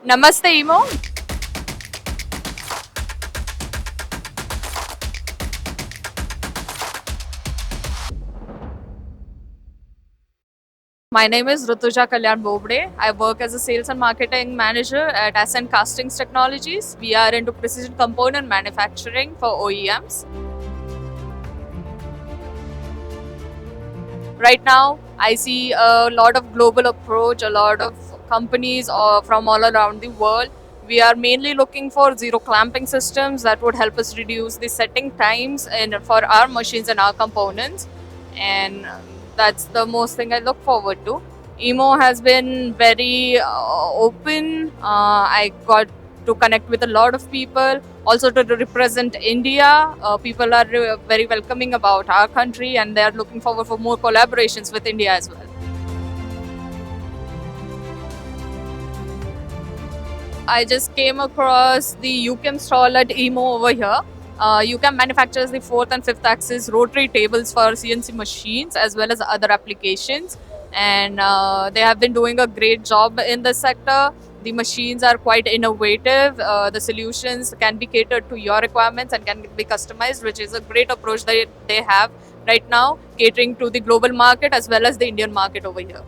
Namasthe EMO. My name is Rutuja Bobade. I work as a sales and marketing manager at Ascent Castings Technologies. We are into precision component manufacturing for OEMs. Right now, I see a lot of global approach, a lot of companies from all around the world. We are mainly looking for zero clamping systems that would help us reduce the setting times for our machines and our components. And that's the most thing I look forward to. EMO has been very open. I got to connect with a lot of people, also to represent India. People are very welcoming about our country, and they are looking forward for more collaborations with India as well. I just came across the UCAM stall at EMO over here. UCAM manufactures the fourth and fifth axis rotary tables for CNC machines as well as other applications. And they have been doing a great job in the sector. The machines are quite innovative. The solutions can be catered to your requirements and can be customized, which is a great approach that they have right now, catering to the global market as well as the Indian market over here.